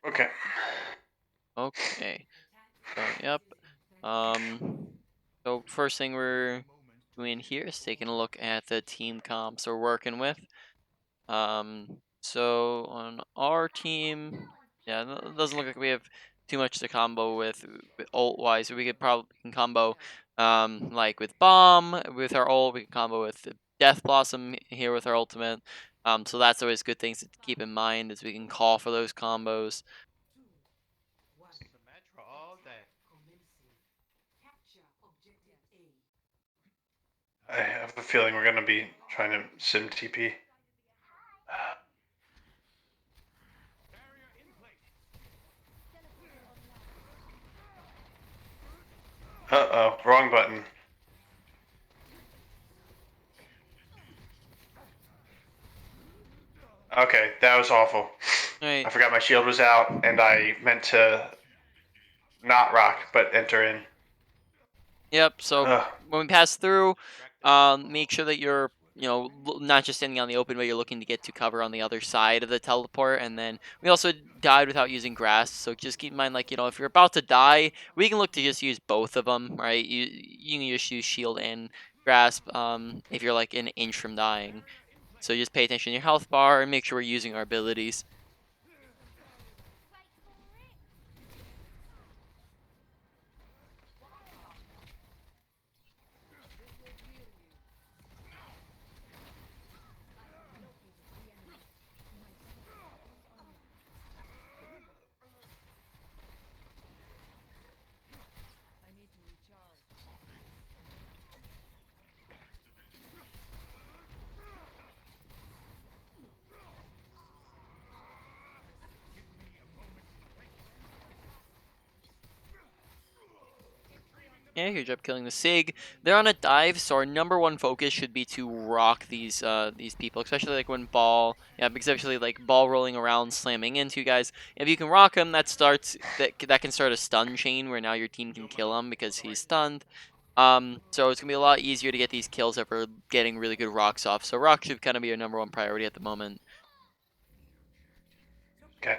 Okay. Okay. So yep. Um. So first thing we're doing here is taking a look at the team comps we're working with. So on our team, yeah, it doesn't look like we have too much to combo with ult wise. We could probably can combo, like with bomb with our ult. We can combo with the Death Blossom here with our ultimate. So that's always good things to keep in mind as we can call for those combos. I have a feeling we're gonna be trying to sim TP. Uh-oh, wrong button. Okay, that was awful. All right. I forgot my shield was out, and I meant to not rock, but enter in. Yep. So Ugh. when we pass through, make sure that you're not just standing on the open, but you're looking to get to cover on the other side of the teleport. And then we also died without using grass, so just keep in mind, like if you're about to die, we can look to just use both of them, right? You can just use shield and grasp if you're like an inch from dying. So just pay attention to your health bar and make sure we're using our abilities. Yeah, huge job killing the Sig. They're on a dive, so our number one focus should be to rock these people, especially like when ball, yeah, because especially like ball rolling around, slamming into you guys. If you can rock him, that can start a stun chain where now your team can kill him because he's stunned. So it's gonna be a lot easier to get these kills if we're getting really good rocks off. So rock should kind of be your number one priority at the moment. Okay.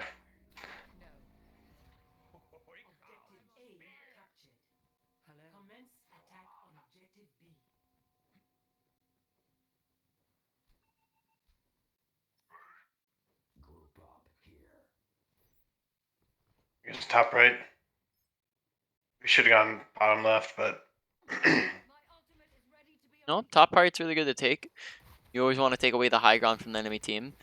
Here's top right. We should have gone bottom left, but No, top part's really good to take. You always want to take away the high ground from the enemy team.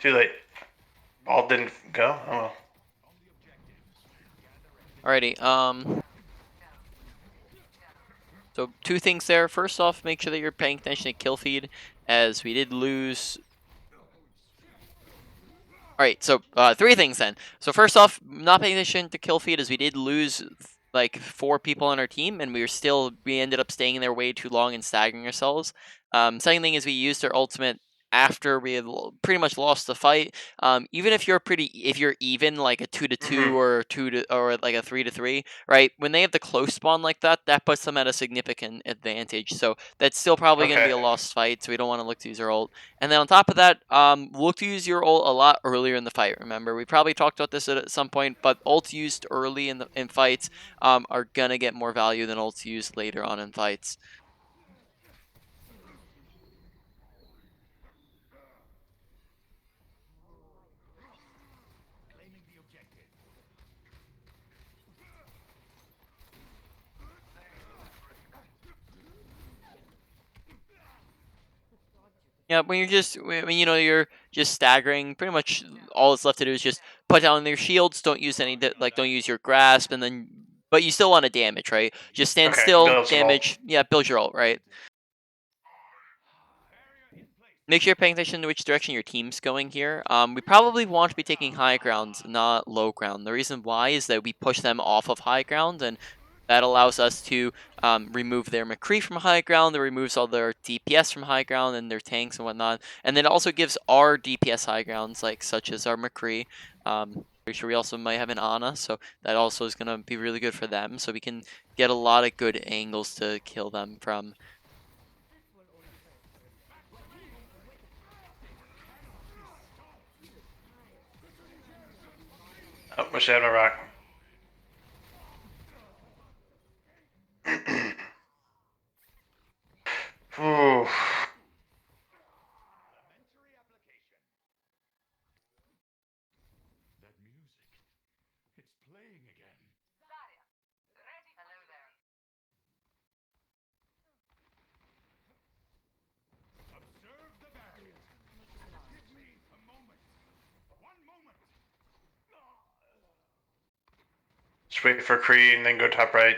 too late. Ball didn't go. Oh well. Alrighty. So two things there. First off, make sure that you're paying attention to kill feed, as we did lose. All right, so three things then. So first off, not paying attention to kill feed, as we did lose like 4 people on our team, and we ended up staying in there way too long and staggering ourselves. Second thing is we used our ultimate after we had pretty much lost the fight. Even if you're even like a 2-2 Mm-hmm. or 2 to or like a 3-3, right? When they have the close spawn like that, that puts them at a significant advantage. So that's still probably going to Okay. be a lost fight. So we don't want to look to use our ult. And then on top of that, look to use your ult a lot earlier in the fight. Remember, we probably talked about this at some point, but ults used early in fights are gonna get more value than ults used later on in fights. Yeah, when you're just staggering, pretty much all that's left to do is just put down their shields. Don't use don't use your grasp, and then but you still want to damage, right? Just stand Okay. still, Build some ult. damage. Yeah, build your ult, right? Make sure you're paying attention to which direction your team's going here. We probably want to be taking high ground, not low ground. The reason why is that we push them off of high ground, and That allows us to remove their McCree from high ground. That removes all their DPS from high ground and their tanks and whatnot. And then it also gives our DPS high grounds, like such as our McCree. Pretty sure we also might have an Ana, so that also is gonna be really good for them. So we can get a lot of good angles to kill them from. Oh, wish I had my rock. Ooh. Just wait for Kree and then go top right.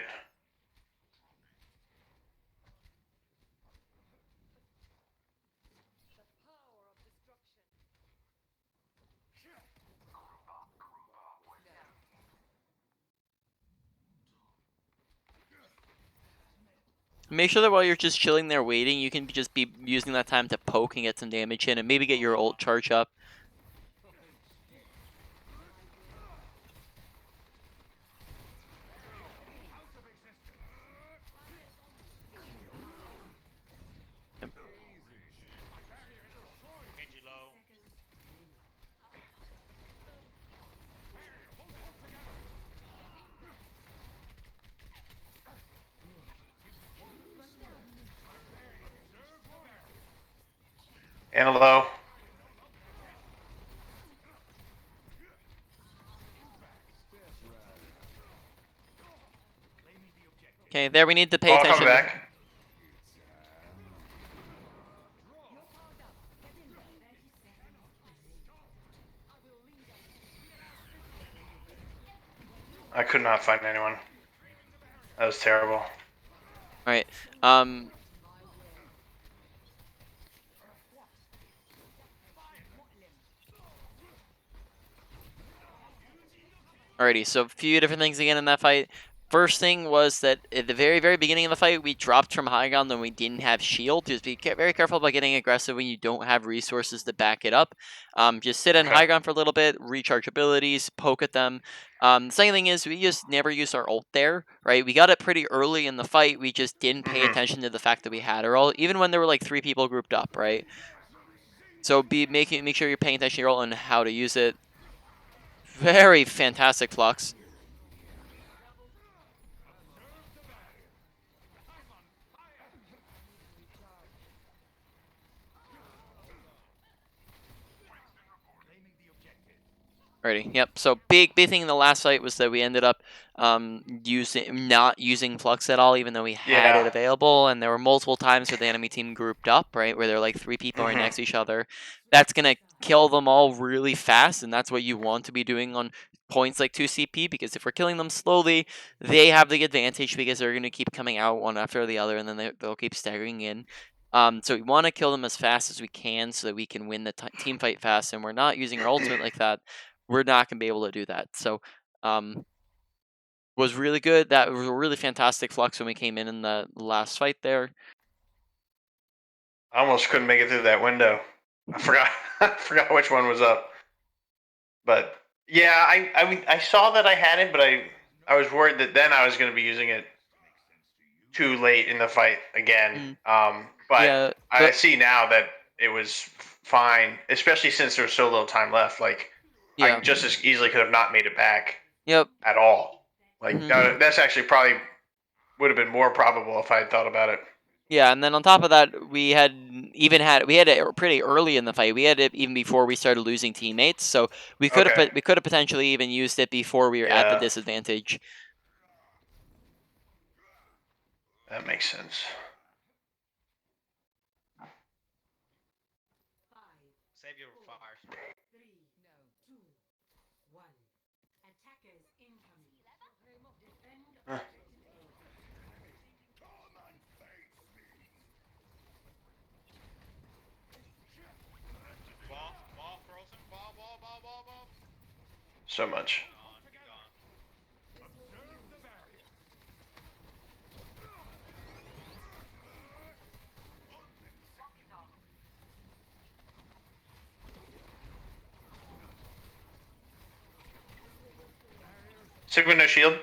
Make sure that while you're just chilling there waiting, you can just be using that time to poke and get some damage in, and maybe get your ult charge up. And low. Okay, there we need to pay Ball coming attention. back. I could not find anyone. That was terrible. All right. Alrighty, so a few different things again in that fight. First thing was that at the very, very beginning of the fight, we dropped from high ground when we didn't have shield. Just be very careful about getting aggressive when you don't have resources to back it up. Just sit on Okay. high ground for a little bit, recharge abilities, poke at them. The second thing is we just never used our ult there, right? We got it pretty early in the fight. We just didn't pay attention to the fact that we had our ult, even when there were like 3 people grouped up, right? So make sure you're paying attention to your ult and how to use it. Very fantastic flux. Alrighty, yep. So big thing in the last fight was that we ended up not using Flux at all, even though we had it Yeah. available, and there were multiple times where the enemy team grouped up, right, where they're like 3 people right next to each other. That's gonna kill them all really fast, and that's what you want to be doing on points like 2 CP, because if we're killing them slowly, they have the advantage because they're gonna keep coming out one after the other, and then they'll keep staggering in. So we want to kill them as fast as we can so that we can win the team fight fast, and we're not using our ultimate like that. We're not gonna be able to do that. So, was really good. That was a really fantastic flux when we came in the last fight there. I almost couldn't make it through that window. I forgot. I forgot which one was up. But yeah, I saw that I had it, but I was worried that then I was going to be using it too late in the fight again. But Yeah, I see now that it was fine, especially since there was so little time left. Like I yeah, just as easily could have not made it back yep. at all. Like Mhm. that's actually probably would have been more probable if I had thought about it. Yeah, and then on top of that, we had it pretty early in the fight. We had it even before we started losing teammates, so Okay. we could have potentially even used it before we were at the Yeah, disadvantage. that makes sense. Save your fire. Huh. Ball frozen. Ball. So much. Gone. Sigma no shield.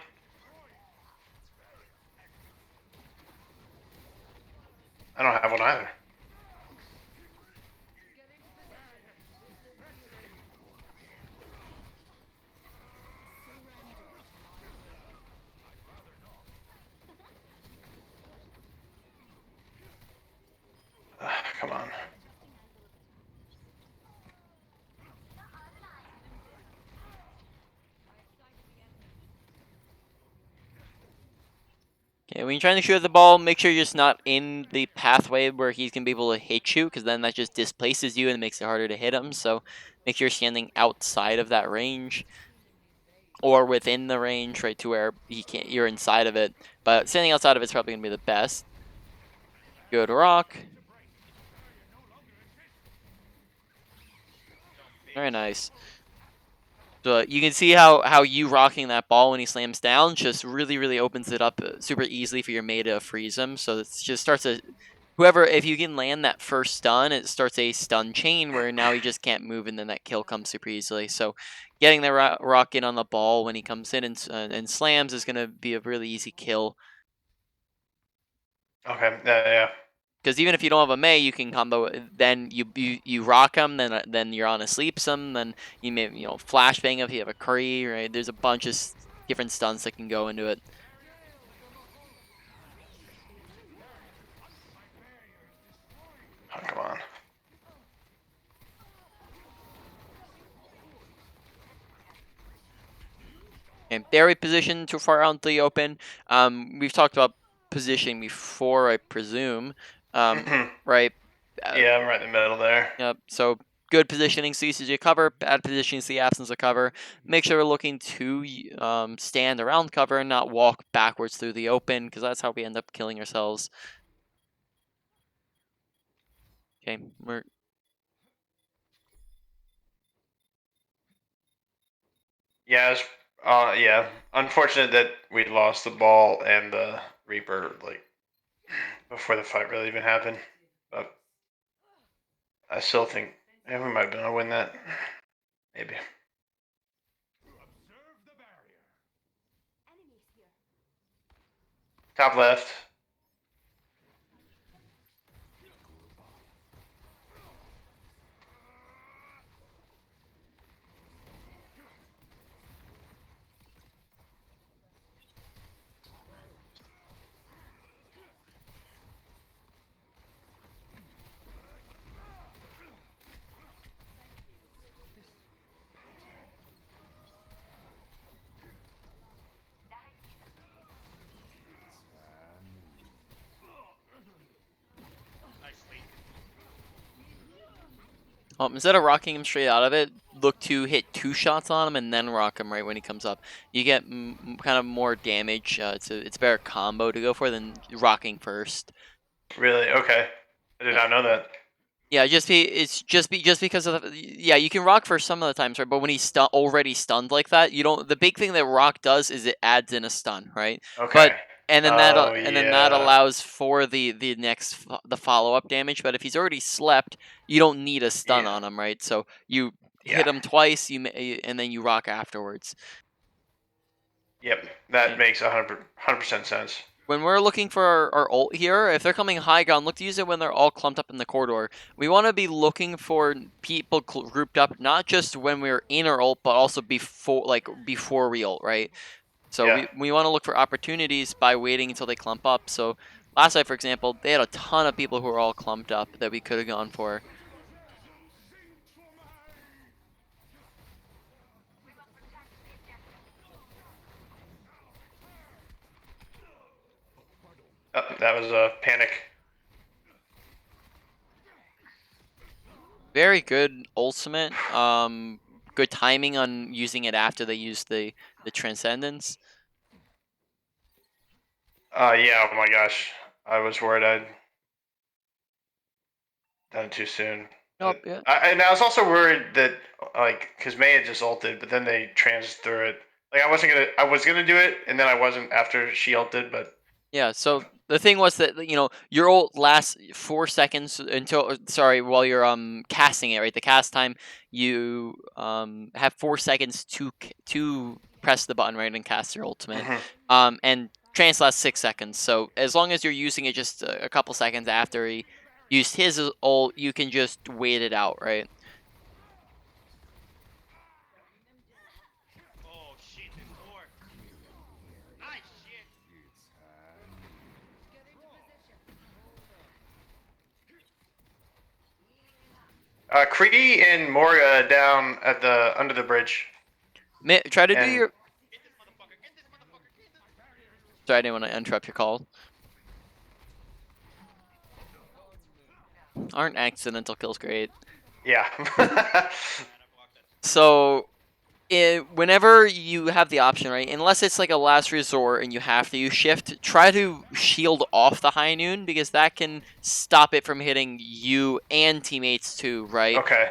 I don't have one either. Come on. Okay, when you're trying to shoot at the ball, make sure you're just not in the pathway where he's gonna be able to hit you, because then that just displaces you and makes it harder to hit him. So make sure you're standing outside of that range, or within the range, right, to where he can't. You're inside of it, but standing outside of it's probably gonna be the best. Good rock. Very nice. So you can see how you rocking that ball when he slams down just really opens it up super easily for your Mei to freeze him. So it just starts a whoever, if you can land that first stun, it starts a stun chain where now he just can't move, and then that kill comes super easily. So getting the rock in on the ball when he comes in and slams is gonna be a really easy kill. Okay. Yeah. Because even if you don't have a Mei, you can combo. Then you rock him. Then you're on a sleep some. Then you may flashbang if you have a curry. Right. There's a bunch of different stuns that can go into it. Oh, come on. And very positioned too far out into the open. We've talked about positioning before, I presume. Right. Yeah, I'm right in the middle there. Yep. So good positioning sees your cover. Bad positioning see absence of cover. Make sure we're looking to stand around cover and not walk backwards through the open, because that's how we end up killing ourselves. Okay, we're Yeah, it's, yeah. Unfortunate that we lost the ball and the Reaper like before the fight really even happened. But I still think we might have been able to win that. Maybe. Top left. Nicely. instead of rocking him straight out of it, look to hit 2 shots on him and then rock him right when he comes up. You get kind of more damage. It's a better combo to go for than rocking first. Really? Okay. I did not know that. Yeah, just because of yeah, you can rock for some of the times, right? But when he's already stunned like that, you don't. The big thing that rock does is it adds in a stun, right? But Okay. and then Oh that yeah. allows for the next the follow up damage. But if he's already slept, you don't need a stun Yeah. on him, right? So you hit Yeah. him twice, and then you rock afterwards. Yep. That Okay. makes 100% sense. When we're looking for our ult here, if they're coming high ground, look to use it when they're all clumped up in the corridor. We want to be looking for people grouped up, not just when we're in our ult, but also before we ult, right? So Yeah. we want to look for opportunities by waiting until they clump up. So last night, for example, they had a ton of people who were all clumped up that we could have gone for. Oh, that was a panic. Very good ultimate. Good timing on using it after they use the transcendence. Yeah. Oh my gosh. I was worried I'd done it too soon. Nope. But Yeah. and I was also worried that like because May had just ulted, but then they trans through it. Like I was gonna do it, and then I wasn't after she ulted, but Yeah, so the thing was that your ult lasts 4 seconds until while you're casting it, right? The cast time you have 4 seconds to press the button, right, and cast your ultimate. Mhm. And trance lasts 6 seconds. So as long as you're using it just a couple seconds after he used his ult, you can just wait it out, right? Oh shit, there's more. Ah shit. Kree and Morga down at the under the bridge. Try to do And your. Get this motherfucker. Get this motherfucker. Get this. Sorry, I didn't want to interrupt your call. Aren't accidental kills great? yeah. Man, I blocked that. So whenever you have the option, right, unless it's like a last resort and you have to use shift, try to shield off the high noon because that can stop it from hitting you and teammates too, right? Okay.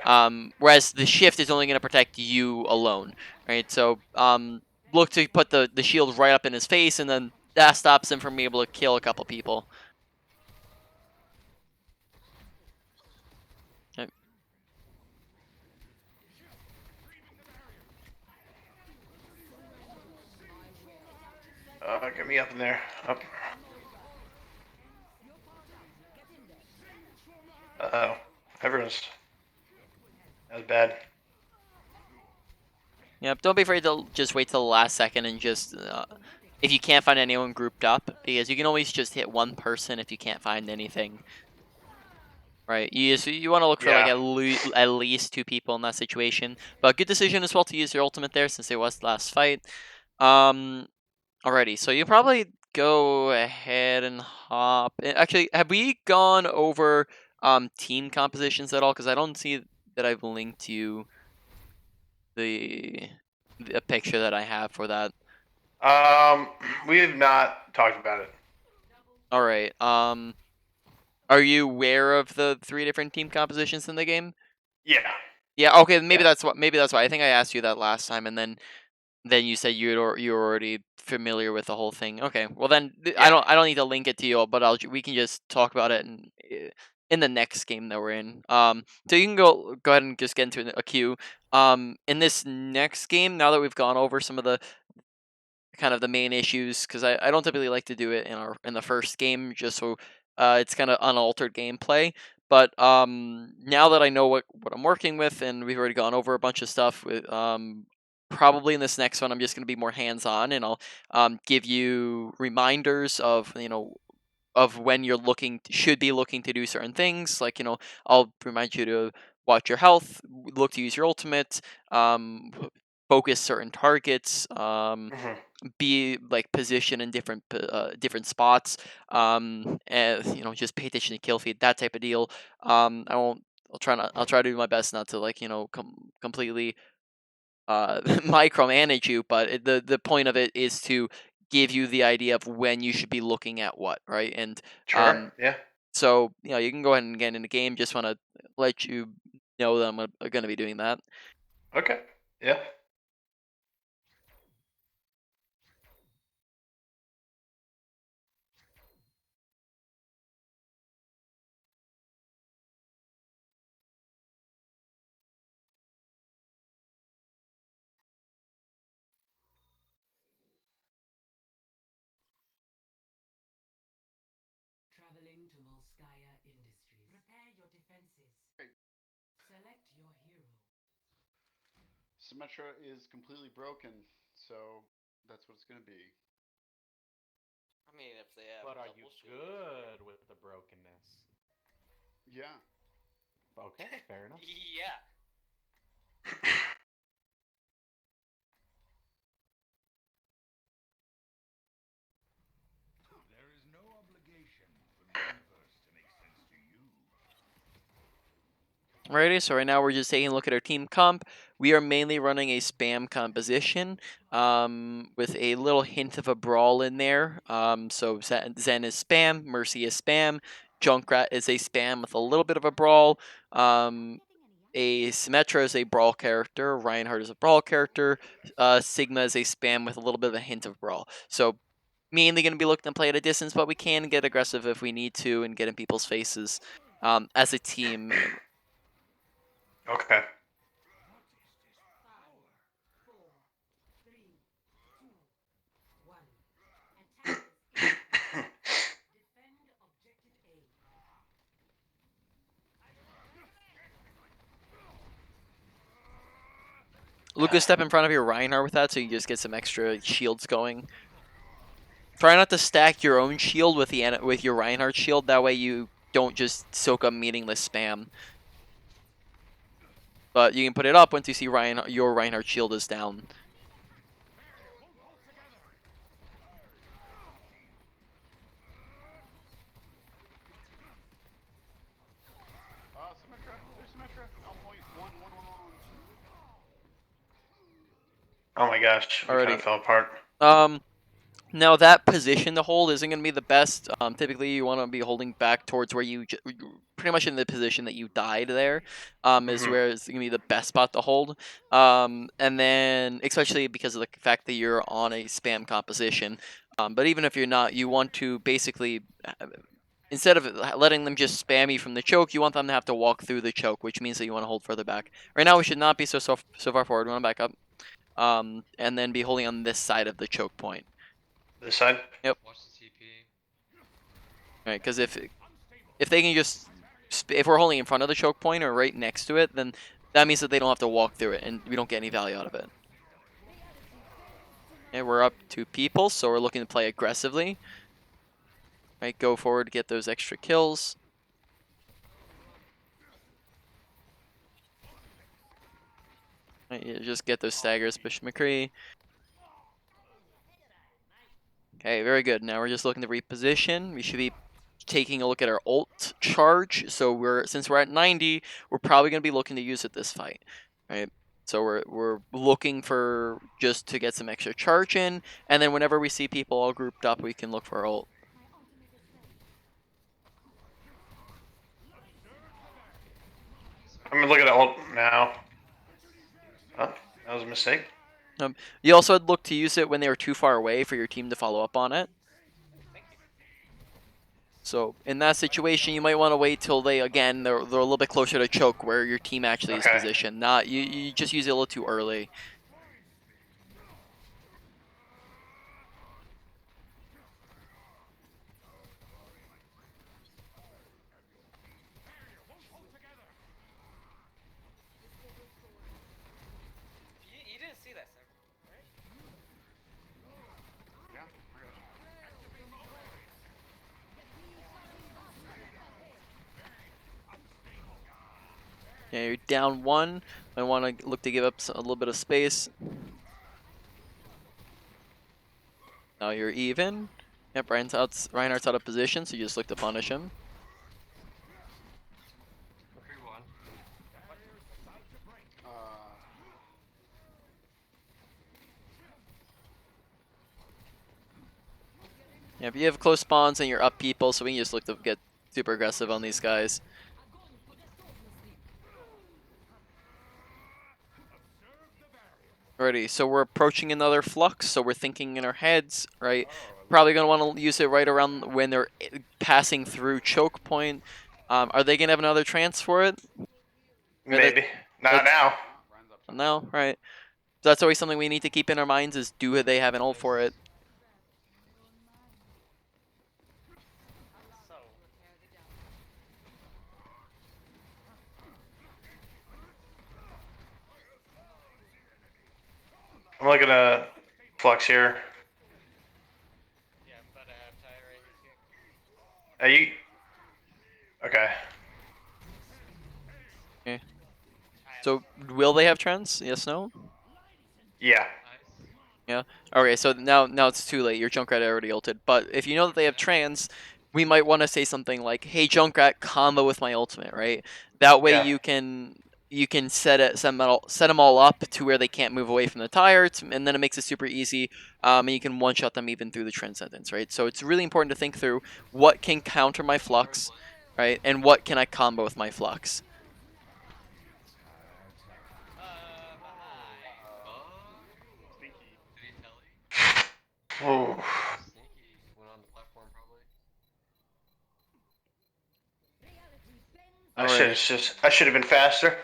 Whereas the shift is only going to protect you alone, right? So look to put the shield right up in his face, and then that stops him from being able to kill a couple people. Okay. Get me up in there. Up. Uh-oh. Everyone's... That was bad. Yep, don't be afraid to just wait till the last second and just, if you can't find anyone grouped up, because you can always just hit one person if you can't find anything. Right, you want to look for like Yeah. at least 2 people in that situation. But good decision as well to use your ultimate there since it was the last fight. Alrighty, so you probably go ahead and hop. Actually, have we gone over team compositions at all? Because I don't see that I've linked you the picture that I have for that. We have not talked about it. All right. Are you aware of the 3 different team compositions in the game? Yeah. Yeah. Okay. Maybe Yeah. that's what. Maybe that's why. I think I asked you that last time, and then you said you were already familiar with the whole thing. Okay. Well, then I Yeah. don't need to link it to you, but we can just talk about it in the next game that we're in. So you can go ahead and just get into a queue. In this next game, now that we've gone over some of the kind of the main issues, because I don't typically like to do it in the first game just so it's kind of unaltered gameplay. But now that I know what I'm working with and we've already gone over a bunch of stuff with probably in this next one I'm just going to be more hands on, and I'll give you reminders of of when you're should be looking to do certain things, like I'll remind you to watch your health, look to use your ultimate, focus certain targets, Mhm. be like position in different spots, and just pay attention to kill feed, that type of deal. I won't. I'll try to do my best not to like completely micromanage you, but the point of it is to give you the idea of when you should be looking at what, right? And Sure. um, Yeah. so you can go ahead and get in the game. Just want to let you know that I'm going to be doing that. Okay. Yeah. Traveling to Volskaya Industries. Prepare your defenses. Select your hero. Symmetra is completely broken, so that's what it's going to be. I mean, if they have But are you double shield. good with the brokenness? Yeah. Okay, fair enough. Yeah. There is no obligation for the universe to make sense to you. Alrighty, so right now we're just taking a look at our team comp. We are mainly running a spam composition with a little hint of a brawl in there. So Zen is spam, Mercy is spam, Junkrat is a spam with a little bit of a brawl. A Symmetra is a brawl character, Reinhardt is a brawl character, Sigma is a spam with a little bit of a hint of brawl. So mainly going to be looking to play at a distance, but we can get aggressive if we need to and get in people's faces as a team. Okay. Defend objective A. Lucas, step in front of your Reinhardt with that so you just get some extra shields going. Try not to stack your own shield with with your Reinhardt shield. That way you don't just soak up meaningless spam. But you can put it up once you see your Reinhardt shield is down. Symmetra. There's Symmetra. On point. One. Oh my gosh, we kind Alrighty. of fell apart. Now that position to hold isn't going to be the best. Typically, you want to be holding back towards where you pretty much in the position that you died there. Is where it's going to be the best spot to hold. And then especially because of the fact that you're on a spam composition. But even if you're not, you want to basically instead of letting them just spam you from the choke, you want them to have to walk through the choke, which means that you want to hold further back. Right now, we should not be so far forward. We want to back up. And then be holding on this side of the choke point. This side? Yep. Watch the TP. Right, because if they can just if we're holding in front of the choke point or right next to it, then that means that they don't have to walk through it, and we don't get any value out of it. Okay, we're up 2 people, so we're looking to play aggressively. Right, go forward, get those extra kills. Right, yeah, just get those staggers, Bishop McCree. Okay, very good. Now we're just looking to reposition. We should be taking a look at our ult charge. So since we're at 90, we're probably going to be looking to use it this fight, right? So we're looking for just to get some extra charge in, and then whenever we see people all grouped up, we can look for our ult. I'm gonna look at the ult now. Oh, that was a mistake. You also had looked to use it when they were too far away for your team to follow up on it. So in that situation, you might want to wait till they're a little bit closer to choke where your team actually is positioned. Not you just use it a little too early. You didn't see that, Sim, right? Yeah. Yeah, you're down 1. I want to look to give up a little bit of space. Now you're even. Yep, Reinhardt's out of position, so you just look to punish him. Yeah, if you have close spawns and you're up people, so we can just look to get super aggressive on these guys. Alrighty, so we're approaching another flux, so we're thinking in our heads, right? Probably going to want to use it right around when they're passing through choke point. Are they going to have another trance for it? Maybe. Not now. No, right. So that's always something we need to keep in our minds is do they have an ult for it? So, I'm looking at Flux here. yeah, I'm about to have tie right here. Are you? Okay. Okay. So will they have trance? Yes, no? Yeah. Nice. Yeah. Okay, so now it's too late. Your Junkrat already ulted. But if you know that they have trans, we might want to say something like, "Hey, Junkrat, combo with my ultimate," right? That way Yeah. you can set them all up to where they can't move away from the tire, and then it makes it super easy. And you can one-shot them even through the transcendence, right? So it's really important to think through what can counter my flux, right? And what can I combo with my flux. Behind. Stinky. Did he tell you? Oh. Sneaky. Went on the platform, probably. I should have been faster.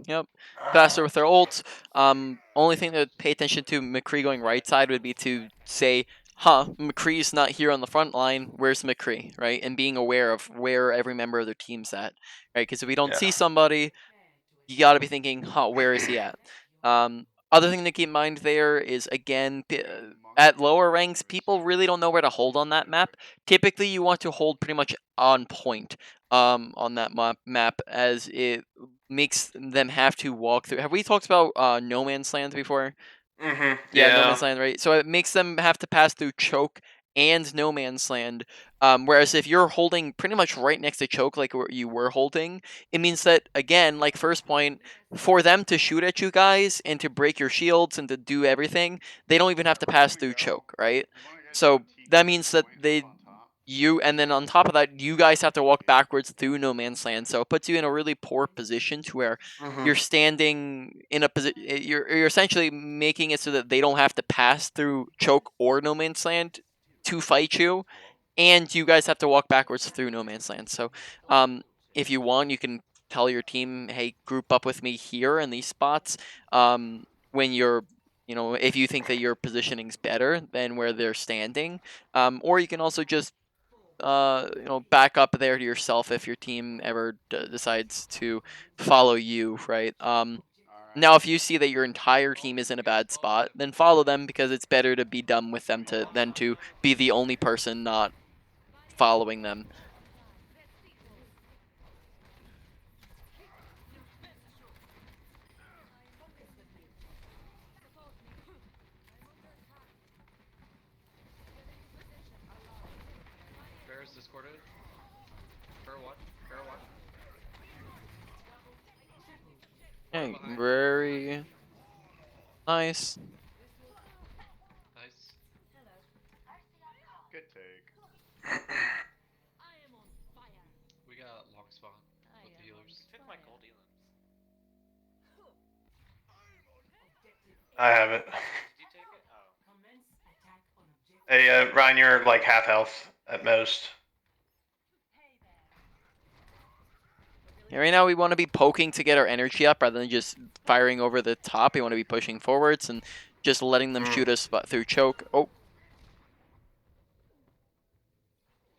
Yep. Faster with their ults. Only thing to pay attention to McCree going right side would be to say McCree's not here on the front line. Where's McCree, right? And being aware of where every member of their team's at, right? Because if we don't Yeah. see somebody, you got to be thinking, where is he at? Other thing to keep in mind there is, again, at lower ranks, people really don't know where to hold on that map. Typically, you want to hold pretty much on point on that map, as it makes them have to walk through. Have we talked about No Man's Land before? Mm-hmm. Yeah, No Man's Land, right? So it makes them have to pass through Choke and No Man's Land. Whereas if you're holding pretty much right next to Choke, like where you were holding, it means that, again, like first point, for them to shoot at you guys and to break your shields and to do everything, they don't even have to pass through Choke, right? So that means that and then on top of that, you guys have to walk backwards through No Man's Land. So it puts you in a really poor position to where Mm-hmm. you're standing in a position. You're essentially making it so that they don't have to pass through Choke or No Man's Land to fight you, and you guys have to walk backwards through No Man's Land. So, if you want, you can tell your team, "Hey, group up with me here in these spots." When you're, if you think that your positioning's better than where they're standing, or you can also just back up there to yourself if your team ever decides to follow you, right? Now, if you see that your entire team is in a bad spot, then follow them, because it's better to be done with them than to be the only person not following them. Bear's discorded. Bear one. Bear one. Okay, very nice. Nice. Good take. We got long spawn with the healers. Took my gold elims. I have it. Did you take it? Oh. Commence attack on objective. Hey, Ryan, you're like half health at most. Yeah, right now we want to be poking to get our energy up rather than just firing over the top. We want to be pushing forwards and just letting them shoot us through Choke. Oh.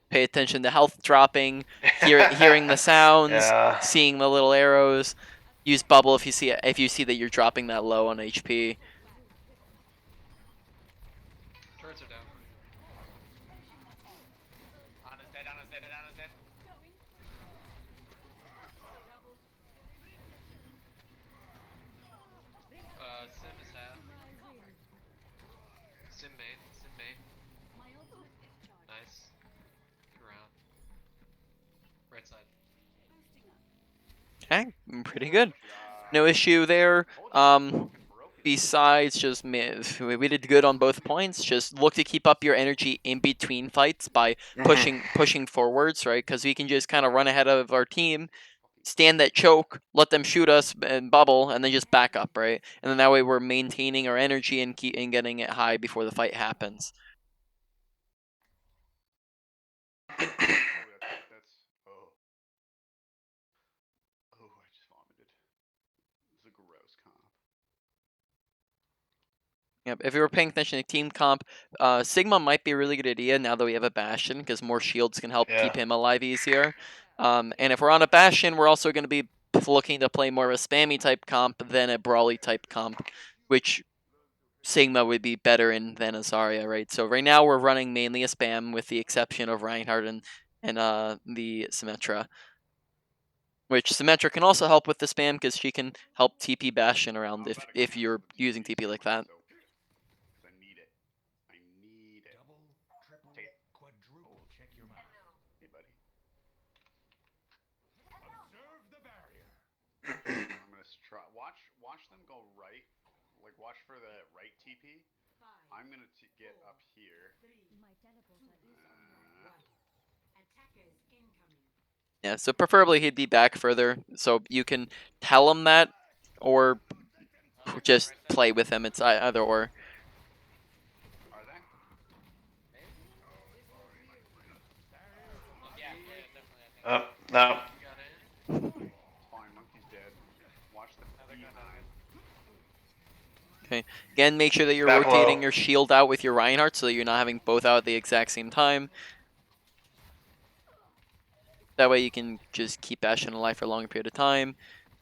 Pay attention to health dropping, hearing the sounds, Yeah. seeing the little arrows. Use bubble if you see that you're dropping that low on HP. Turrets are down. Ana's dead, Ana's dead, Ana's dead. Sim is half. Sim main. Sim main. Nice. Look around. Right side. Okay, pretty good. No issue there. Besides just we did good on both points. Just look to keep up your energy in between fights by pushing forwards, right? Because we can just kind of run ahead of our team, stand that choke, let them shoot us and bubble, and then just back up, right? And then that way we're maintaining our energy and getting it high before the fight happens. That's oh. Oh, I just vomited. This is a gross comp. Yep. If you were paying attention to team comp, Sigma might be a really good idea now that we have a Bastion, because more shields can help keep him alive easier. And if we're on a Bastion, we're also going to be looking to play more of a spammy type comp than a brawly type comp, which Sigma would be better in than a Zarya, right? So right now we're running mainly a spam, with the exception of Reinhardt and the Symmetra. Which Symmetra can also help with the spam, because she can help TP Bastion around if you're using TP like that. I need it. I need it. Double, triple, quadruple. Check your mouth. Hey, buddy. Observe the barrier. I'm gonna try. Watch them go right. Like watch for the right TP. I'm gonna get up here. Attackers incoming. Yeah, so preferably he'd be back further, so you can tell him that, or just play with him. It's either or. Are they? Yeah, definitely, I think. Oh, no. You got in. Fine, monkey's dead. Watch the Another gun behind. Again, make sure that you're Back rotating low. your shield out with your Reinhardt so that you're not having both out at the exact same time. That way you can just keep Bastion alive for a longer period of time.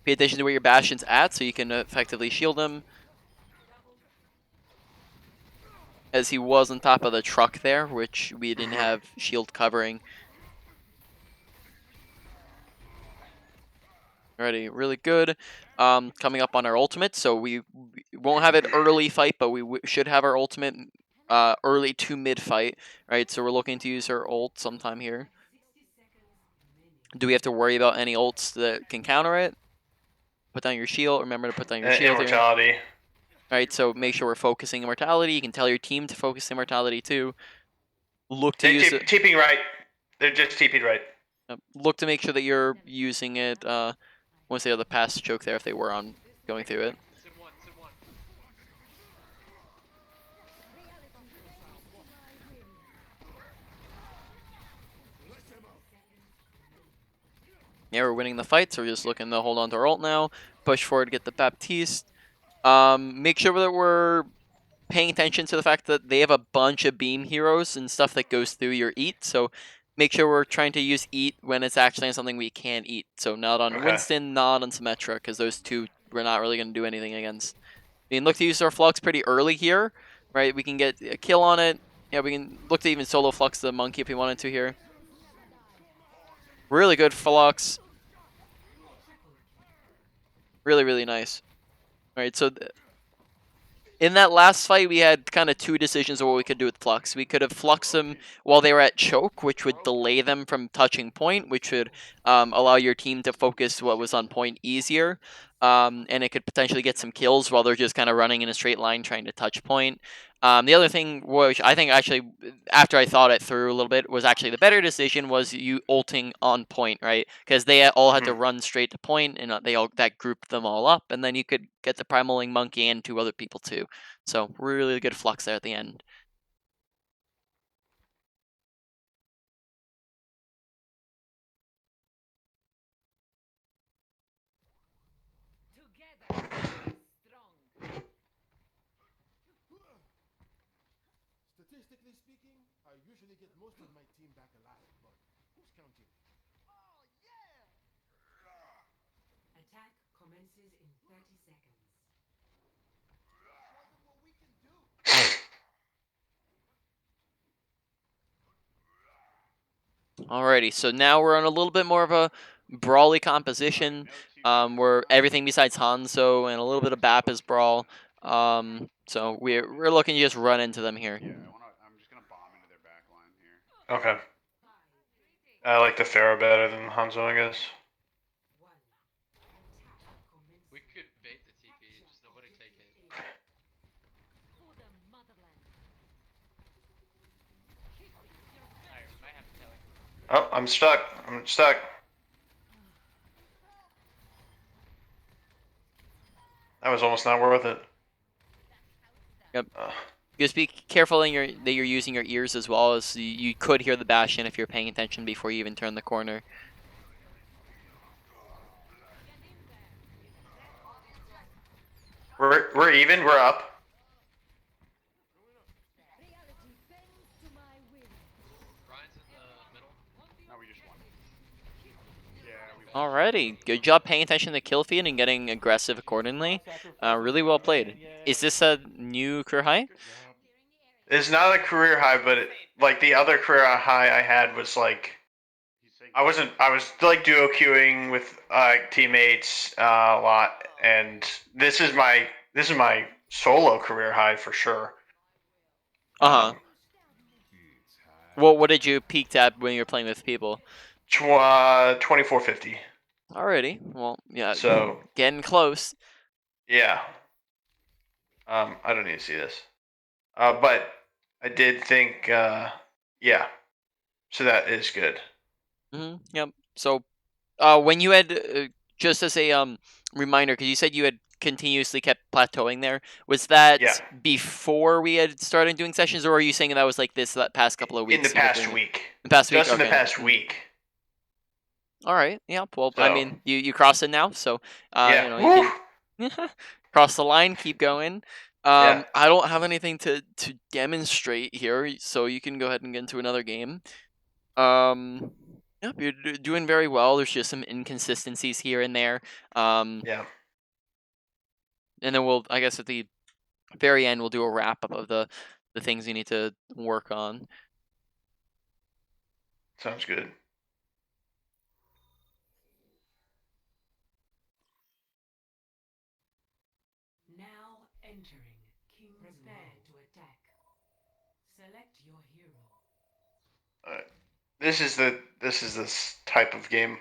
Pay attention to where your Bastion's at so you can effectively shield him. As he was on top of the truck there, which we didn't have shield covering. Alrighty, really good. Coming up on our ultimate, so we won't have it early fight, but we should have our ultimate early to mid fight, right? So we're looking to use our ult sometime here. Do we have to worry about any ults that can counter it? Put down your shield. Remember to put down your shield here. Immortality. Alright, so make sure we're focusing Immortality. You can tell your team to focus Immortality too. Look to use it. TPing right. They're just TP'd right. Look to make sure that you're using it. I want to say the past choke there if they were on going through it. Sim 1, Sim 1. Yeah, we're winning the fight, so we're just looking to hold on to our ult now. Push forward, get the Baptiste. Make sure that we're paying attention to the fact that they have a bunch of beam heroes and stuff that goes through your eat. So make sure we're trying to use eat when it's actually something we can eat. So not on Winston, not on Symmetra, because those two we're not really going to do anything against. We can look to use our Flux pretty early here, right? We can get a kill on it. Yeah, we can look to even solo Flux the Monkey if we wanted to here. Really good Flux. Really, really nice. Alright, so in that last fight, we had kind of two decisions of what we could do with Flux. We could have Fluxed them while they were at choke, which would delay them from touching point, which would allow your team to focus what was on point easier. And it could potentially get some kills while they're just kind of running in a straight line trying to touch point. The other thing, which I think actually, after I thought it through a little bit, was actually the better decision was you ulting on point, right? Because they all had to run straight to point, and that grouped them all up, and then you could get the Primaling Monkey and two other people too. So really good Flux there at the end. Statistically speaking, I usually get most of my team back alive, but who's counting? Attack commences in 30 seconds. Alrighty, so now we're on a little bit more of a brawly composition, where everything besides Hanzo and a little bit of Bap is brawl. So we're looking to just run into them here. Yeah, I'm just gonna bomb into their back line here. Okay. I like the Pharaoh better than Hanzo, I guess. We could bait the TP, just nobody take it. Alright, we might have to tell him. Oh, I'm stuck. I'm stuck. That was almost not worth it. Yep. Just be careful that you're using your ears as well, as you could hear the Bastion if you're paying attention before you even turn the corner. We're even. We're up. Ryan's in the middle. No, we just won. Yeah, we won. Alrighty, good job paying attention to kill feed and getting aggressive accordingly. Really well played. Is this a new career high? It's not a career high, but like the other career high I had was like I was like duo queuing with teammates a lot, and this is my solo career high for sure. Well, what did you peak at when you were playing with people? 2450. Alrighty, well, yeah, So getting close. yeah. I don't need to see this, but I did think yeah. So that is good. Yep. So, when you had just as a reminder, because you said you had continuously kept plateauing there, was that before we had started doing sessions, or are you saying that was like that past couple of weeks? In the past week. The past week. Just in the past week. All right. Yeah. Well, So, I mean, you crossed it now, so yeah. you know you can cross the line, keep going. Yeah. I don't have anything to demonstrate here, so you can go ahead and get into another game. Yep, you're doing very well. There's just some inconsistencies here and there. Yeah. And then we'll, I guess, at the very end, we'll do a wrap up of the things you need to work on. Sounds good. Now entering. King prepare to attack. Select your hero. This is this type of game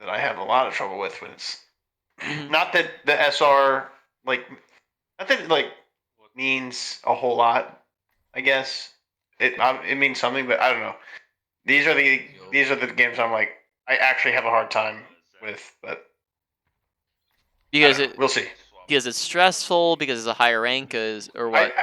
that I have a lot of trouble with when it's Mhm. not that the SR like not that it like means a whole lot. I guess it means something, but I don't know. These are the games I'm like I actually have a hard time with, but I Because don't know. We'll see. it's stressful, because it's a higher rank, or what?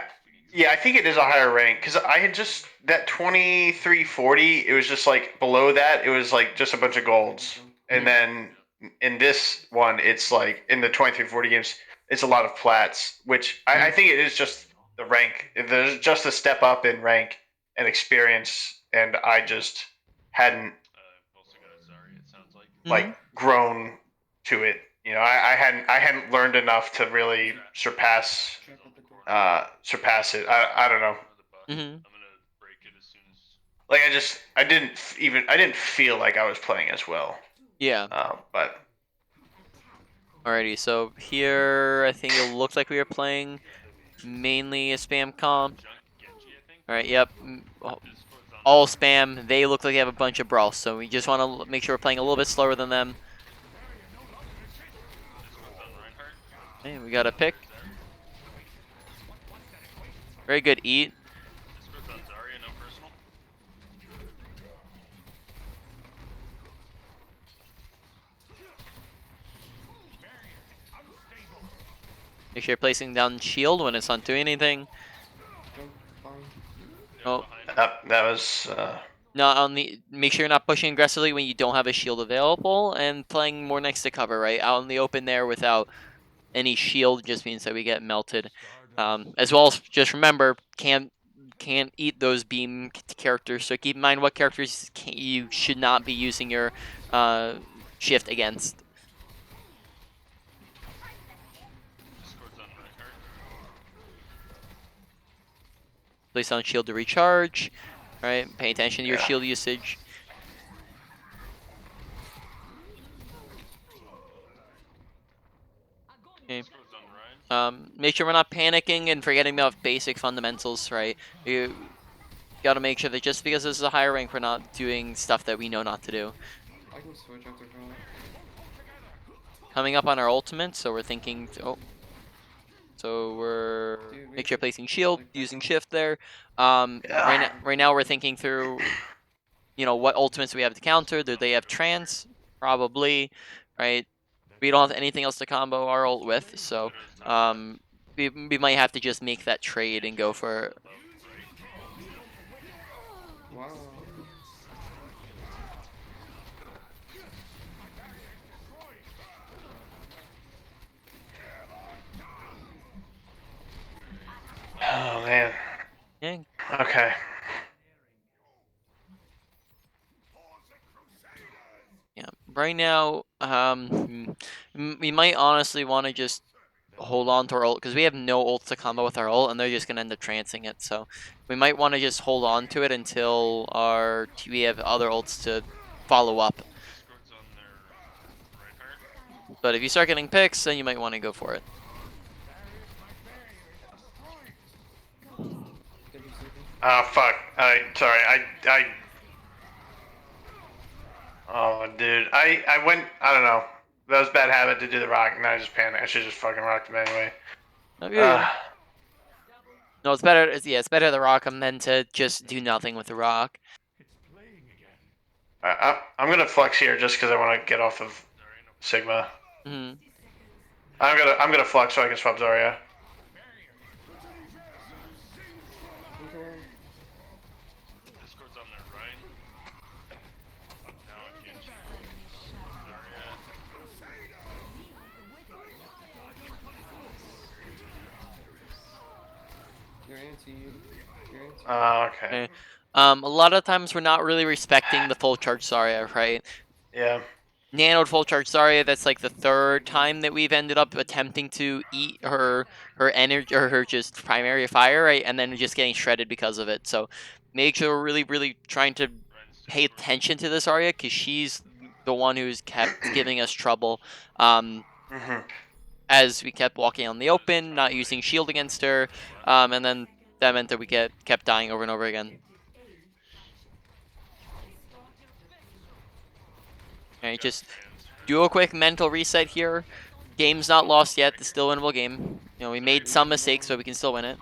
Yeah, I think it is a higher rank because I had just that 2340. It was just like below that. It was like just a bunch of golds, and then in this one, it's like in the 2340 games, it's a lot of plats, which I think it is just the rank. There's just a step up in rank and experience, and I just hadn't I've also got a Zarya, it sounds like. like grown to it. You know, I hadn't learned enough to really surpass it. I don't know. Mhm. I'm gonna break it as soon as. Like I didn't feel like I was playing as well. Yeah. But Alrighty, so here I think it looks like we are playing mainly a spam comp. Alright, yep. All spam. They look like they have a bunch of brawls, so we just want to make sure we're playing a little bit slower than them. Okay, we got a pick. Very good eat. Discord's on Zarya, no personal. Make sure you're placing down shield when it's not doing anything. Oh, that was not on the. Make sure you're not pushing aggressively when you don't have a shield available, and playing more next to cover, right? Out in the open there without any shield just means that we get melted. As well as just remember, can't eat those beam characters. So keep in mind what characters you should not be using your shift against. Discord's on Reinhardt. Place on shield to recharge. All right, pay attention to your shield usage. Okay. Discord's on Ryan. Make sure we're not panicking and forgetting about basic fundamentals, right? You gotta make sure that just because this is a higher rank, we're not doing stuff that we know not to do. I can switch after draw. Coming up on our ultimate, so we're thinking. So we're make sure placing shield, using shift there. Right now we're thinking through, what ultimates we have to counter. Do they have trance? Probably, right? We don't have anything else to combo our ult with, so we might have to just make that trade and go for. Wow. oh man. Yeah. Okay. Yeah. Right now, we might honestly want to just hold on to our ult because we have no ult to combo with our ult, and they're just gonna end up trancing it. So we might want to just hold on to it until we have other ults to follow up. Discord's on their Reinhardt. But if you start getting picks, then you might want to go for it. Fuck. Sorry. Oh, dude. I went. I don't know. That was a bad habit to do the rock, and I just panicked. I should just fucking rocked him anyway. Okay. No, it's better. It's better to rock him than to just do nothing with the rock. I'm gonna flex here just because I want to get off of Sigma. Mhm. I'm gonna flex so I can swap Zarya. Discord's on their Ryan. Now I can't. Zarya. anti. You're anti. Okay. Okay. A lot of times we're not really respecting the full charge Zarya, right? Yeah. Nanoed full charge Zarya, that's like the third time that we've ended up attempting to eat her energy or her just primary fire, right? And then just getting shredded because of it. So make sure we're really trying to pay attention to this Zarya because she's the one who's kept giving us trouble. Mm-hmm. As we kept walking on the open, not using shield against her, and then that meant that we kept dying over and over again. Alright, just do a quick mental reset here. Game's not lost yet. It's still a winnable game. You know, we made some mistakes, but we can still win it.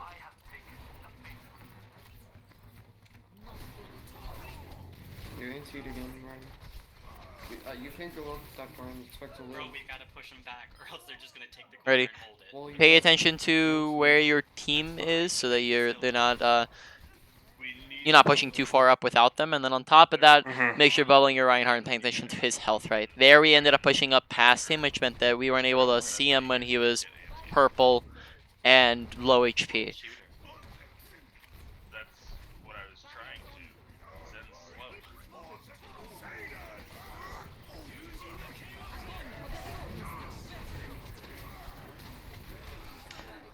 You're anti again, Ryan. You can't go up that far and expect to win. Bro, we gotta push them back, or else they're just gonna take the Ready? corner and hold it. Well, you Pay got- attention to where your team is so that they're not pushing too far up without them. And then on top of that, Mm-hmm. make sure bubbling your Reinhardt and paying attention to his health, right? There we ended up pushing up past him, which meant that we weren't able to see him when he was purple and low HP. That's what I was trying to send slow.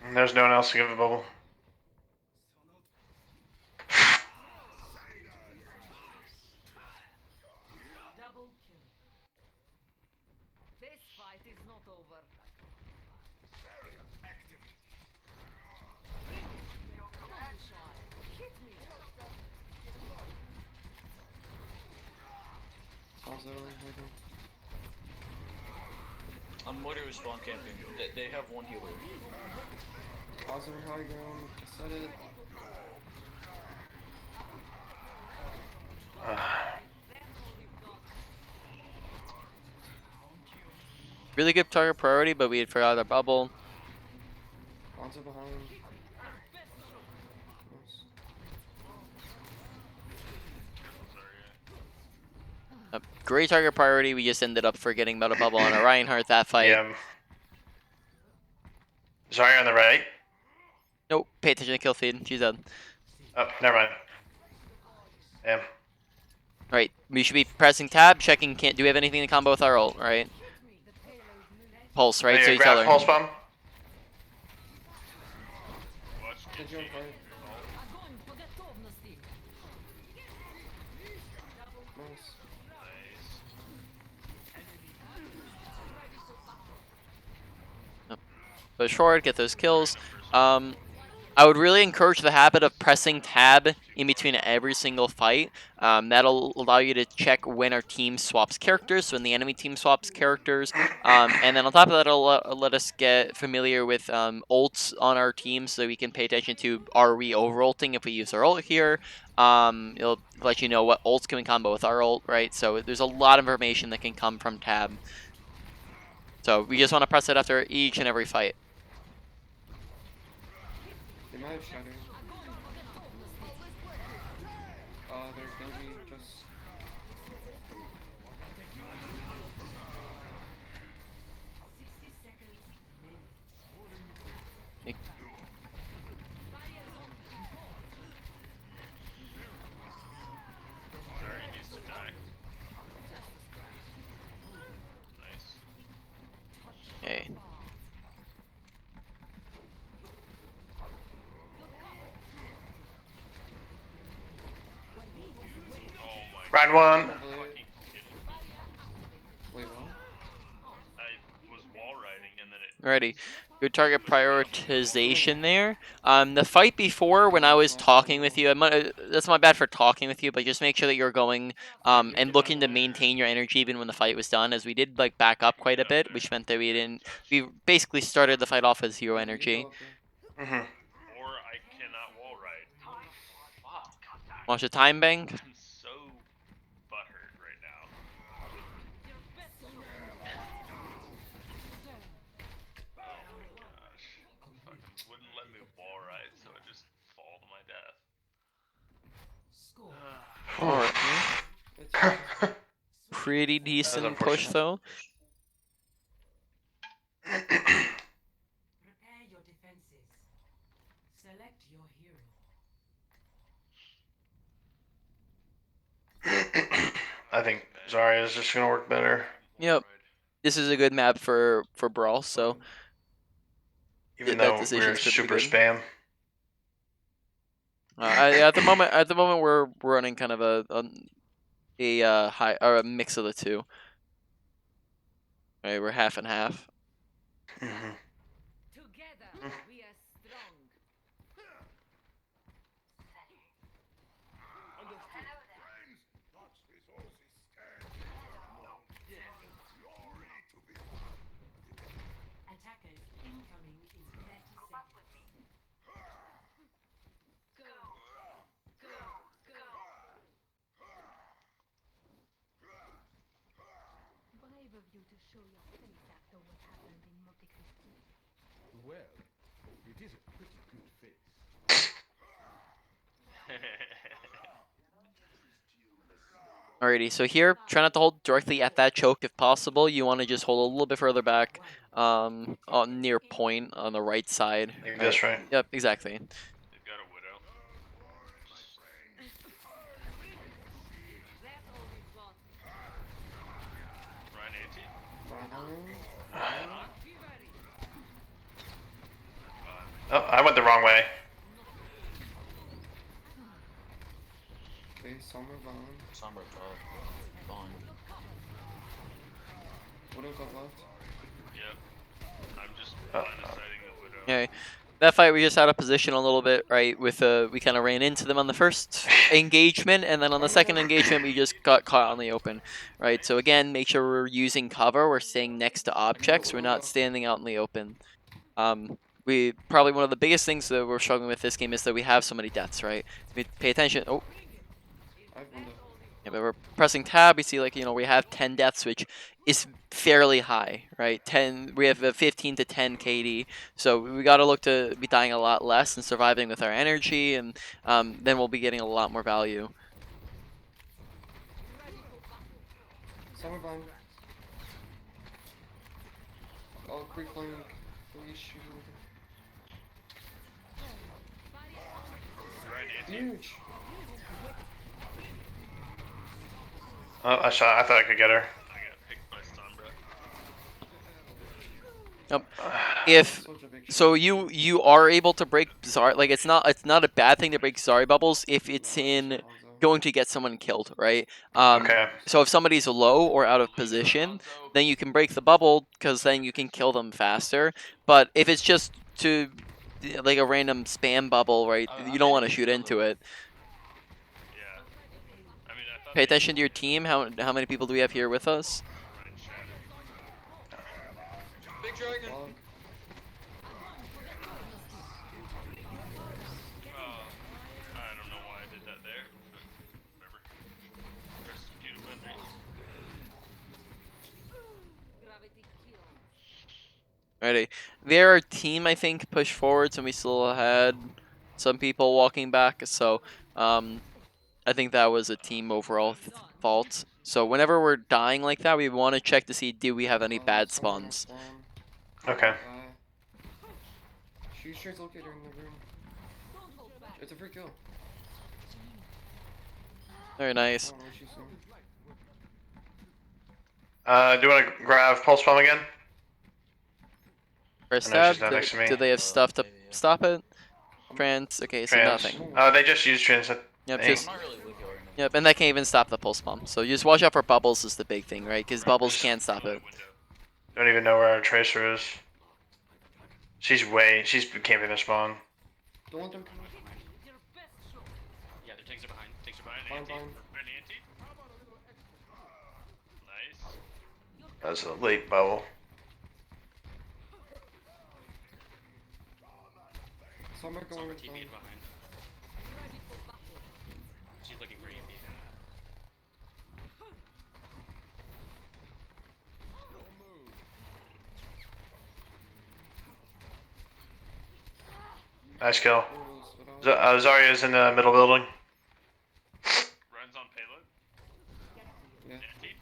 And there's no one else to give a bubble. Double kill. This fight is not over. Hit me. Also, waiting. I'm literally spawn camping. They have one healer. Also, high ground. Set it. Really good target priority, but we had forgot our bubble. Also behind. Nice. Great target priority. We just ended up forgetting about a bubble on a Reinhardt that fight. Yeah. Zarya on the right. Nope. Pay attention to kill feed. She's dead. Oh, never mind. Yeah. Right. We should be pressing tab, checking. Do we have anything to combo with our ult? Right. Pulse. Right. So you tell grab her. pulse bomb. Did you on fire? Огонь по готовности. Nice. Push forward, get those kills. I would really encourage the habit of pressing tab in between every single fight. That'll allow you to check when our team swaps characters, when the enemy team swaps characters. And then on top of that, it'll let us get familiar with ults on our team so we can pay attention to, are we over-ulting if we use our ult here? It'll let you know what ults can we combo with our ult, right? So there's a lot of information that can come from tab. So we just want to press it after each and every fight. They might have shattered. They're gonna be just. Zarya needs to die. Nice. Okay. Oh my Round one. fucking kidding. Wait, what? I was wall riding and then it Alrighty. Good target prioritization there. The fight before, when I was talking with you, that's my bad for talking with you, but just make sure that you're going and looking to maintain your energy even when the fight was done, as we did like back up quite a bit, which meant that we basically started the fight off with zero energy. Mm-hmm. or I cannot wall ride. Fuck. Watch the time bank. I'm so butthurt right now. Oh my gosh. Fucking wouldn't let me wall ride, so I just fall to my death. Score. Pretty decent push unfortunate. though. Prepare your defenses. Select your hero. I think Zarya is just gonna work better. Yep. This is a good map for Brawl, so Even that though decision we're is pretty super good. spam. At the moment, we're running kind of a high or a mix of the two. Right, we're half and half. Mhm. Together we are strong. Attackers incoming in 30 seconds. Brave of you to show your face after what happened in Monte Cristo. Well, it is a pretty good face. Alrighty, so here, try not to hold directly at that choke if possible. You want to just hold a little bit further back, on near point on the right side. Like this, right? Yep, exactly. They've got a widow. Ryan Oh, I went the wrong way. Okay, Summer Vaughn. Sombra top. Gone. Widow got left. Yep. I'm just deciding the widow. Okay. That fight, we just out of position a little bit, right? With we kind of ran into them on the first engagement, and then on the second engagement, we just got caught on the open, right? So again, make sure we're using cover. We're staying next to objects. We're not standing out in the open. We probably one of the biggest things that we're struggling with this game is that we have so many deaths, right? We pay attention. Oh. I have window. Yeah, but we're pressing tab. We see, like, you know, we have 10 deaths, which is fairly high, right? 10. We have a 15 to 10 KD, so we got to look to be dying a lot less and surviving with our energy, and then we'll be getting a lot more value. Summer Vaughn. Oh, quick link. Please shoot. Huge. Oh, I thought I could get her. I got picked by Sombra. Yep. If so, you are able to break Zarya. Like, it's not a bad thing to break Zarya bubbles if it's in going to get someone killed, right? Okay. So if somebody's low or out of position, then you can break the bubble because then you can kill them faster. But if it's just to like a random spam bubble, right? You don't want to shoot into it. Yeah. I mean, I thought Pay attention to your team. How many people do we have here with us? Ryan shattered. Big dragon. Log. I don't know why I did that there. Whatever. Press Q to win, right? Alrighty. Their team, I think, pushed forwards, and we still had some people walking back. So, I think that was a team overall fault. So whenever we're dying like that, we want to check to see do we have any bad spawns. Okay. Shoot straight locator in the room. It's a free kill. Very nice. I don't know what she's doing. Do you want to grab Pulse Bomb again? First I know stab. she's not next to me. Do they have stuff to stop it? Trans. Okay, so Trans. nothing. Oh, they just used transit. Yep, Dang. just I'm not really with you right now. yep, and that can't even stop the pulse bomb. So you just watch out for bubbles is the big thing, right? Because bubbles can't stop it. Don't even know where our Tracer is. She's camping the spawn. Don't let them come up. Yeah, their tanks are behind. Tanks are behind. Fine, Anti. fine. Behind Anti. Nice. That's a late bubble. Summer going Sombra with TP'd behind. She's looking for Anti. Nice kill. Zarya's in the middle building. Runs on payload. Yeah. Anti.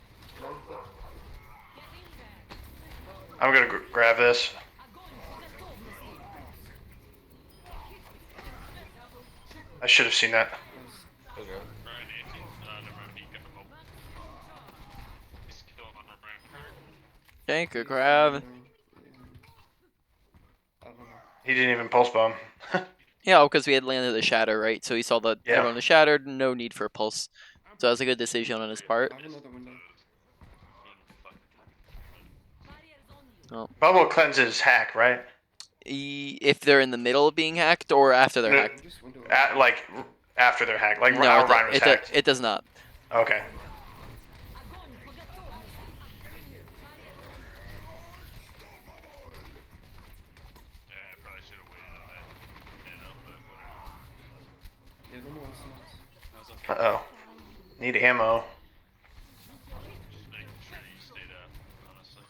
I'm gonna grab this. I should have seen that. Okay. Brian 18. Never mind. He got the bubble. He's killing on our Brian card. Okay, good grab. I don't know. He didn't even pulse bomb. Yeah, because we had landed the shatter, right? So he saw that Yeah. everyone was shattered, no need for a pulse. So that was a good decision on his part. I have another window. Oh. Bubble cleanses hack, right? If they're in the middle of being hacked or after they're No, hacked. Just window. like after they're hacked. Like No, our Ryan was hacked. it does not. Okay. Yeah, I probably should have waited on that. But whatever. Yeah, no more instance. That was okay. Uh oh. Need ammo. Just making sure you stayed up, honestly.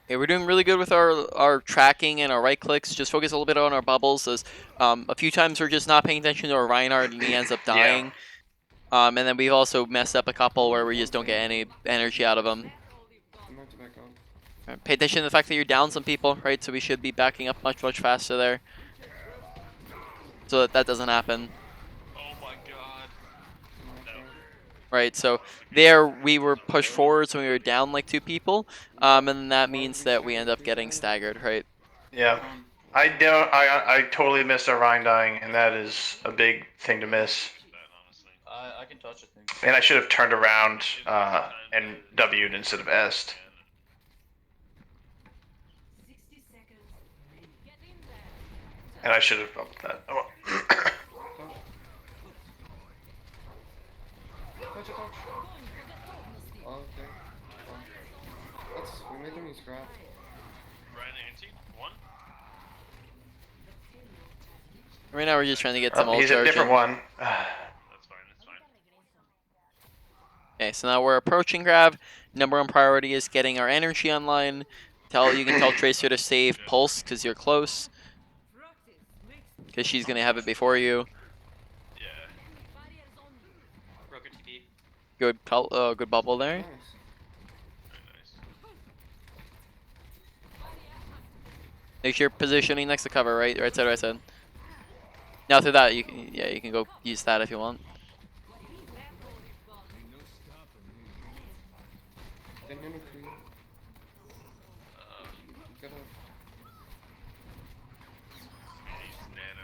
Yeah, we're doing really good with our tracking and our right clicks. Just focus a little bit on our bubbles. As a few times we're just not paying attention to our Reinhardt and he ends up dying. And then we've also messed up a couple where we just don't get any energy out of them. I'm going to back up. Right, pay attention to the fact that you're down some people, right? So we should be backing up much faster there. So that doesn't happen. Oh my god. Right, so there we were pushed forward, so we were down like 2 people, and that means that we end up getting staggered, right? Yeah. I totally missed our Ryan dying, and that is a big thing to miss. I can touch a thing. And I should have turned around and W'd instead of S'd. 60 seconds. Get in there. And I should have bumped that. Oh, well. Touch. Oh, okay. Well, we made them use grab. Brian 18. 1. Right now we're just trying to get some ult He's a charge different in. one. That's fine. Okay, so now we're approaching grab. Number 1 priority is getting our energy online. You can tell Tracer to save pulse because you're close. Because she's gonna have it before you. Yeah. Broken TP. Good bubble there. Nice. Very nice. Make sure you're positioning next to cover, right? Right side. Now through that, you can go use that if you want. Then nano free. Gotta. He's nano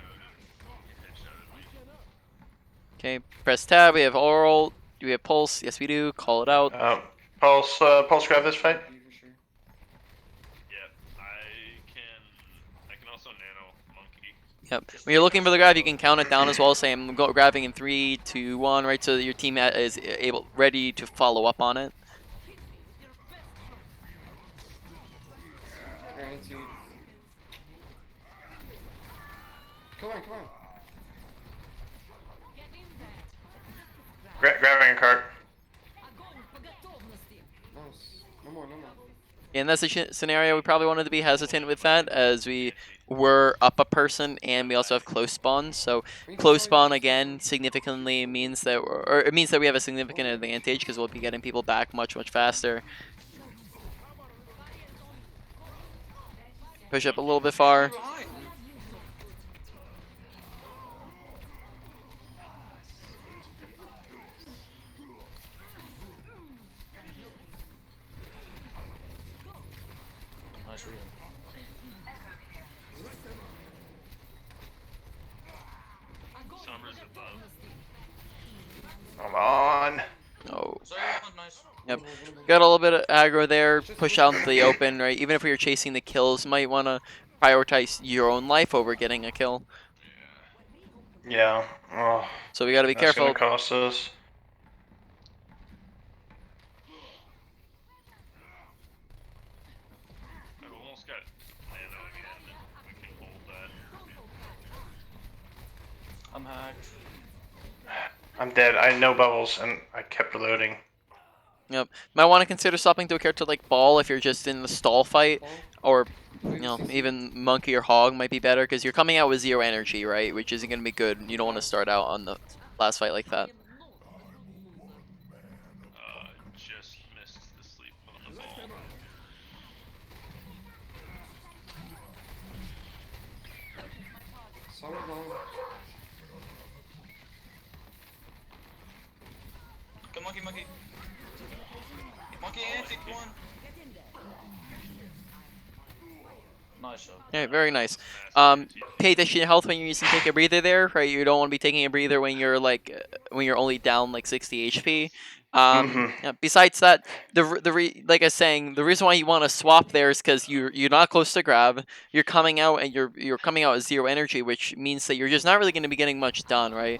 headshotted me. Okay, press tab. We have oral. Do we have pulse? Yes, we do. Call it out. Pulse grab this fight. For sure. Yep. I can also nano monkey. Yep. When you're looking for the grab, you can count it down as well. Say I'm grabbing in 3, 2, 1, right? So that your team is ready to follow up on it. Guaranteed. Come on. Grabbing a cart. Nice. No more. In that scenario, we probably wanted to be hesitant with that as we were up a person and we also have close spawn. So close spawn again significantly means that, or it means that we have a significant advantage because we'll be getting people back much faster. Push up a little bit far. Nice read. Sombra's above. Come on. Oh. So nice. Yep. Got a little bit of aggro there. Push out into the open, right? Even if we were chasing the kills, might want to prioritize your own life over getting a kill. Yeah. Oh, So we got to be that's careful. gonna cost us. I've almost got nano again. We can hold that. I'm hacked. I'm dead. I had no bubbles, and I kept reloading. Yep. Might want to consider swapping to a character like Ball if you're just in the stall fight, or even Monkey or Hog might be better because you're coming out with 0 energy, right? Which isn't gonna be good. You don't want to start out on the last fight like that. Just missed the sleep on the ball. Solid line. Monkey, monkey. Monkey anti one. Nice shot. Yeah, very nice. Massive Pay attention to health when you're using take a breather there, right? You don't want to be taking a breather when you're when you're only down like 60 HP. Yeah, besides that, like I was saying, the reason why you want to swap there is because you're not close to grab. You're coming out and you're coming out at 0 energy, which means that you're just not really going to be getting much done, right?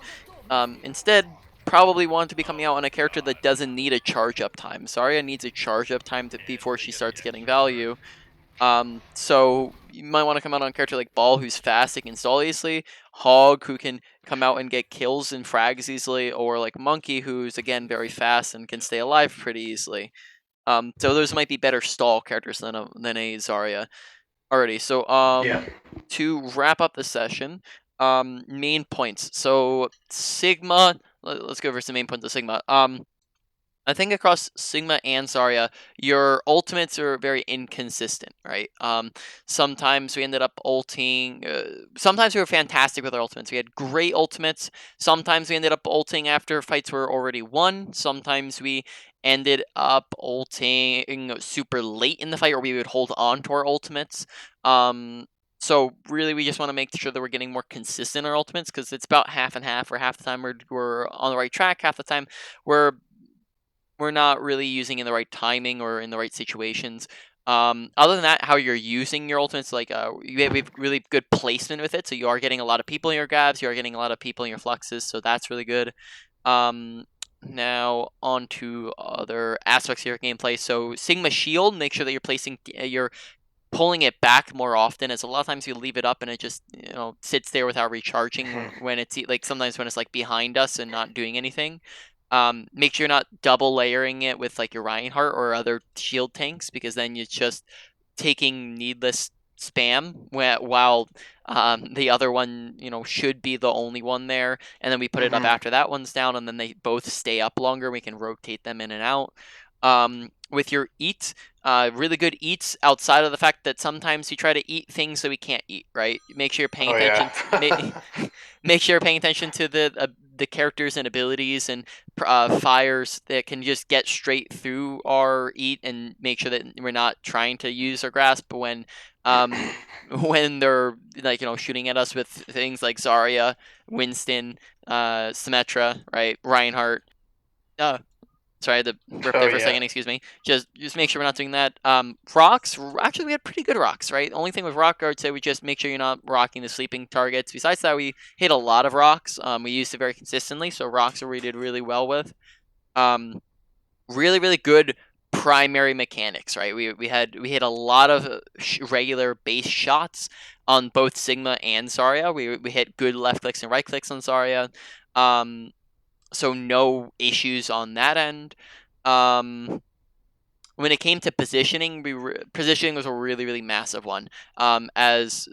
Instead, probably want to be coming out on a character that doesn't need a charge up time. Zarya needs a charge up time before she starts getting value. So you might want to come out on a character like Ball, who's fast and can stall easily, Hog, who can come out and get kills and frags easily, or like Monkey, who's again very fast and can stay alive pretty easily. So those might be better stall characters than a Zarya already. So Yeah. to wrap up the session, main points. So Sigma, let's go over some main points of Sigma. I think across Sigma and Zarya, your ultimates are very inconsistent, right? Sometimes we ended up ulting. Sometimes we were fantastic with our ultimates. We had great ultimates. Sometimes we ended up ulting after fights were already won. Sometimes we ended up ulting super late in the fight, or we would hold on to our ultimates. So really, we just want to make sure that we're getting more consistent in our ultimates, because it's about half and half. Where half the time we're on the right track, half the time we're not really using in the right timing or in the right situations. Other than that, how you're using your ultimates, like we have really good placement with it. So you are getting a lot of people in your grabs, you are getting a lot of people in your fluxes, so that's really good. Now on to other aspects of your gameplay. So Sigma Shield, make sure that you're pulling it back more often, as a lot of times you leave it up and it just sits there without recharging when it's like sometimes when it's like behind us and not doing anything. Make sure you're not double layering it with like your Reinhardt or other shield tanks, because then you're just taking needless spam while the other one should be the only one there, and then we put it up after that one's down, and then they both stay up longer. We can rotate them in and out. With your eat, really good eats outside of the fact that sometimes you try to eat things that we can't eat, right? Make sure you're paying attention. Make sure you're paying attention to the characters and abilities and fires that can just get straight through our eat, and make sure that we're not trying to use our grasp when when they're like shooting at us with things like Zarya, Winston, Symmetra, right, Reinhardt. Sorry, I had to rip there for a second. Excuse me. Just make sure we're not doing that. Rocks. Actually, we had pretty good rocks, right? Only thing with rock, I would say, we just make sure you're not rocking the sleeping targets. Besides that, we hit a lot of rocks. We used it very consistently, so rocks are we did really well with. Really, really good primary mechanics, right? We hit a lot of regular base shots on both Sigma and Zarya. We hit good left clicks and right clicks on Zarya. So no issues on that end. When it came to positioning, positioning was a really, really massive one. As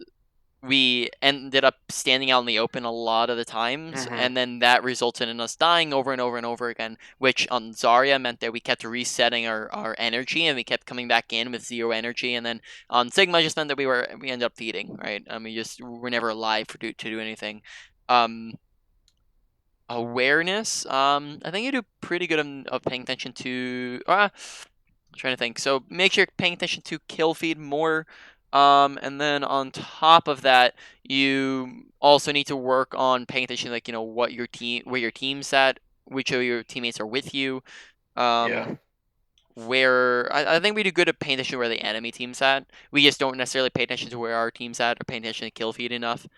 we ended up standing out in the open a lot of the times, and then that resulted in us dying over and over and over again, which on Zarya meant that we kept resetting our energy, and we kept coming back in with 0 energy, and then on Sigma just meant that we ended up feeding, right? We were never alive to do anything. Awareness, I think you do pretty good of paying attention to I'm trying to think. So make sure you're paying attention to kill feed more, and then on top of that, you also need to work on paying attention, like what your where your team's at, which of your teammates are with you. Where I think we do good at paying attention to where the enemy team's at. We just don't necessarily pay attention to where our team's at, or paying attention to kill feed enough.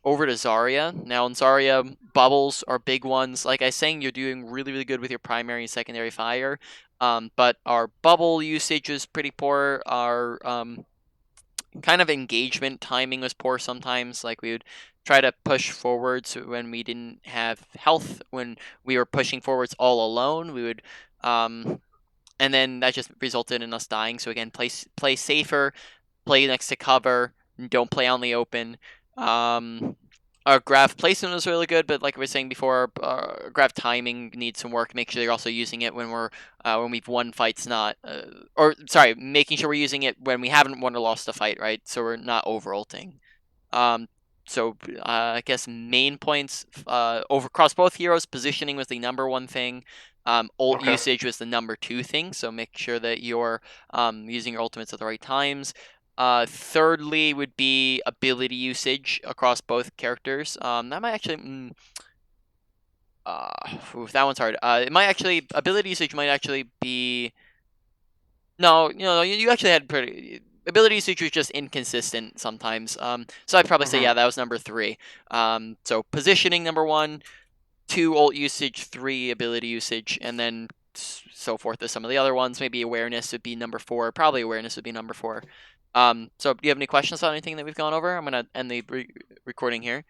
Over to Zarya. Now in Zarya, bubbles are big ones. Like I was saying, you're doing really, really good with your primary and secondary fire. But our bubble usage is pretty poor. Our kind of engagement timing was poor sometimes. Like we would try to push forwards when we didn't have health. When we were pushing forwards all alone, we would and then that just resulted in us dying. So again, play safer, play next to cover, don't play out in the open. Our graph placement was really good, but like we were saying before, our graph timing needs some work. Make sure you're also using it when we've won fights, making sure we're using it when we haven't won or lost a fight, right? So we're not over ulting. I guess main points over across both heroes. Positioning was the number one thing. Ult Okay. usage was the number two thing. So make sure that you're using your ultimates at the right times. Thirdly would be ability usage across both characters. That might actually. That one's hard. It might actually ability usage might actually be. No, you actually had pretty ability usage was just inconsistent sometimes. So I'd probably say yeah, that was number 3. So positioning number 1, 2 ult usage, 3 ability usage, and then so forth as some of the other ones. Maybe awareness would be number 4. Probably awareness would be number 4. So do you have any questions on anything that we've gone over? I'm gonna end the recording here.